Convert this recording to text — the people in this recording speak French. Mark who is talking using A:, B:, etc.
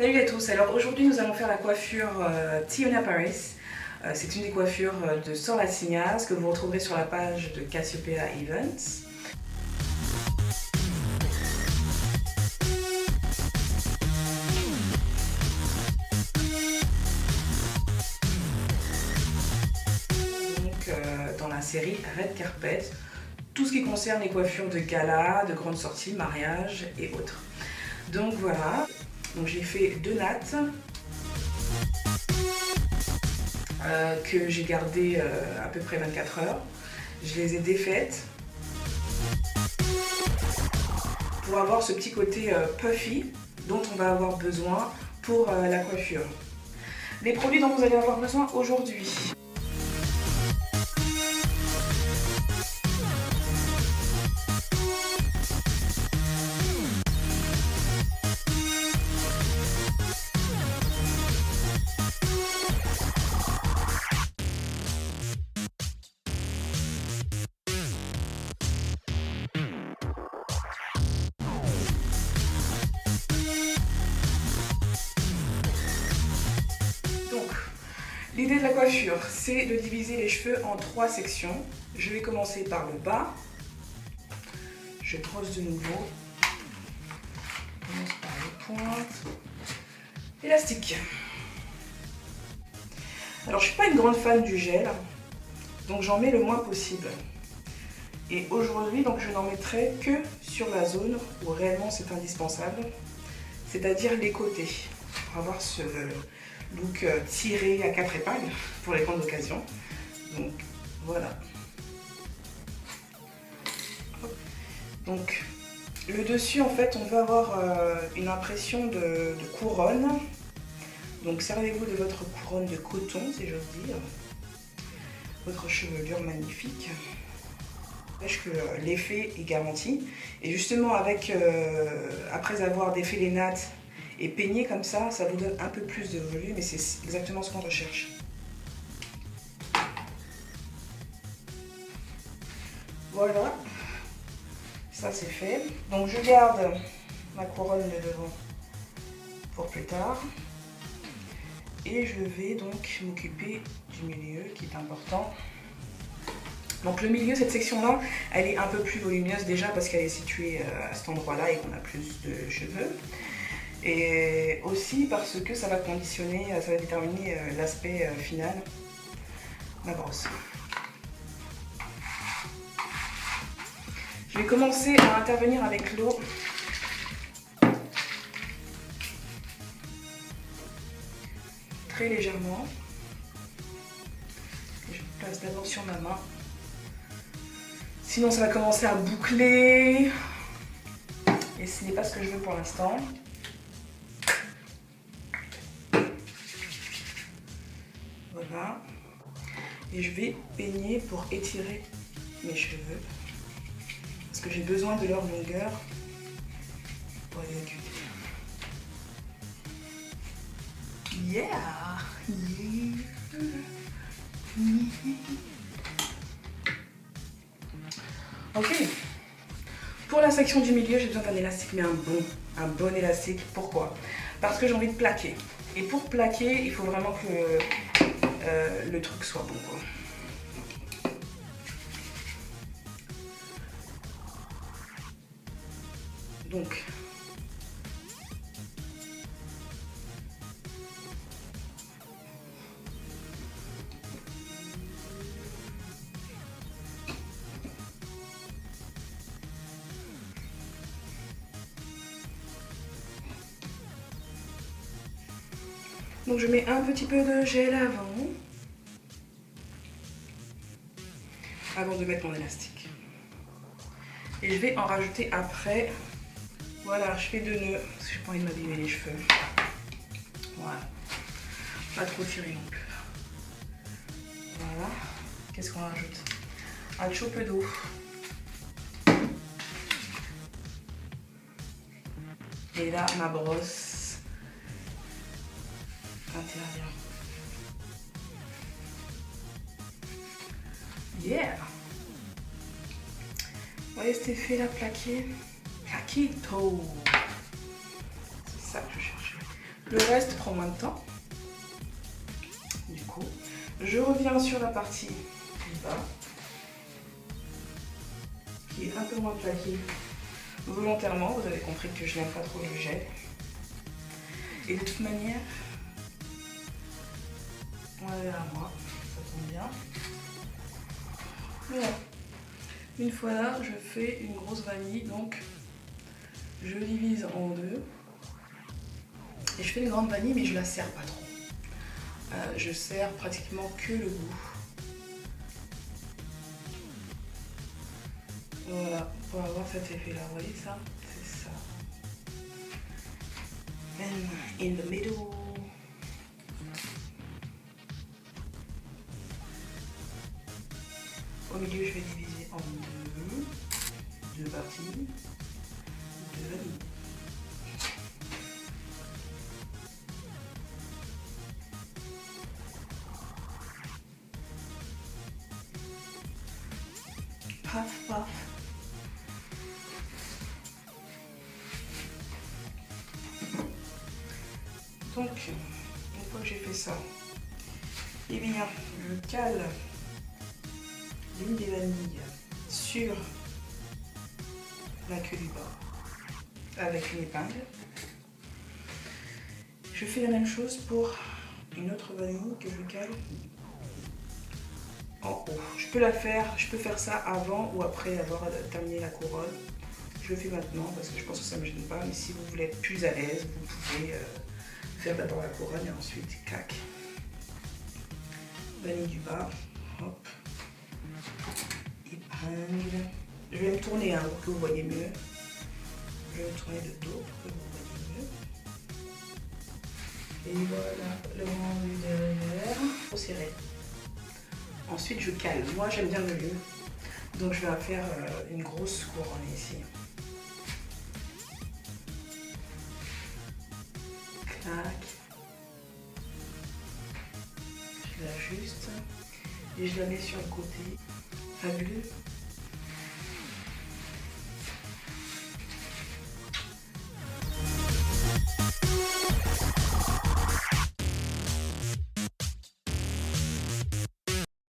A: Salut à tous, alors aujourd'hui nous allons faire la coiffure Tiona Paris. C'est une des coiffures de Sor La Signasse que vous retrouverez sur la page de Cassiopeia Events. Donc dans la série Red Carpet, tout ce qui concerne les coiffures de gala, de grandes sorties, mariage et autres. Donc voilà, donc j'ai fait 2 nattes que j'ai gardées à peu près 24 heures. Je les ai défaites pour avoir ce petit côté puffy dont on va avoir besoin pour la coiffure. Les produits dont vous allez avoir besoin aujourd'hui. L'idée de la coiffure, c'est de diviser les cheveux en 3 sections. Je vais commencer par le bas. Je brosse de nouveau. Je commence par les pointes. Élastique. Alors, je ne suis pas une grande fan du gel, donc j'en mets le moins possible. Et aujourd'hui, donc, je n'en mettrai que sur la zone où réellement c'est indispensable, c'est-à-dire les côtés, pour avoir ce look tiré à 4 épingles pour les grandes occasions. Donc voilà. Donc le dessus, en fait, on va avoir une impression de couronne. Donc servez-vous de votre couronne de coton, si j'ose dire. Votre chevelure magnifique. N'empêche que l'effet est garanti. Et justement, avec après avoir défait les nattes et peigné comme ça, ça vous donne un peu plus de volume et c'est exactement ce qu'on recherche. Voilà, ça c'est fait. Donc je garde ma couronne de devant pour plus tard. Et je vais donc m'occuper du milieu qui est important. Donc le milieu, cette section-là, elle est un peu plus volumineuse déjà parce qu'elle est située à cet endroit-là et qu'on a plus de cheveux. Et aussi parce que ça va conditionner, ça va déterminer l'aspect final de ma brosse. Je vais commencer à intervenir avec l'eau. Très légèrement. Je place d'abord sur ma main. Sinon ça va commencer à boucler. Et ce n'est pas ce que je veux pour l'instant. Voilà. Et je vais peigner pour étirer mes cheveux. Parce que j'ai besoin de leur longueur pour exécuter. Yeah! Ok. Pour la section du milieu, j'ai besoin d'un élastique, mais un bon élastique. Pourquoi? Parce que j'ai envie de plaquer. Et pour plaquer, il faut vraiment que le truc soit bon, quoi. Donc, je mets un petit peu de gel avant de mettre mon élastique. Et je vais en rajouter après. Voilà, je fais 2 nœuds parce que j'ai pas envie de m'abîmer les cheveux. Voilà. Pas trop tirer non plus. Voilà. Qu'est-ce qu'on rajoute? Un chaud peu d'eau. Et là, ma brosse intervient. Yeah! Vous voyez cet effet là plaqué? Plaquito! C'est ça que je cherchais. Le reste prend moins de temps. Du coup, je reviens sur la partie du bas, qui est un peu moins plaquée volontairement. Vous avez compris que je n'aime pas trop le gel. Et de toute manière, on va vers moi, ça tombe bien. Voilà. Une fois là, je fais une grosse vanille, donc je divise en deux. Et je fais une grande vanille, mais je la serre pas trop. Je sers pratiquement que le goût. Voilà, pour avoir cet effet-là, vous voyez ça? C'est ça. And in the middle. Au milieu, je vais diviser en deux parties, deux vanilles. Paf, paf. Donc, une fois que j'ai fait ça, eh bien, je cale l'une des vanilles sur la queue du bas avec une épingle. Je fais la même chose pour une autre vanille que je cale en haut. Je peux faire ça avant ou après avoir terminé la couronne. Je le fais maintenant parce que je pense que ça ne me gêne pas, mais si vous voulez être plus à l'aise, vous pouvez faire d'abord la couronne et ensuite clac. Vanille du bas, hop, épingle. Je vais me tourner pour que vous voyez mieux. Je vais me tourner de dos pour que vous voyez mieux. Et voilà le rendu derrière. Trop serré. Ensuite je cale. Moi j'aime bien le lieu. Donc je vais faire une grosse couronne ici. Clac. Je l'ajuste et je la mets sur le côté. Fabuleux.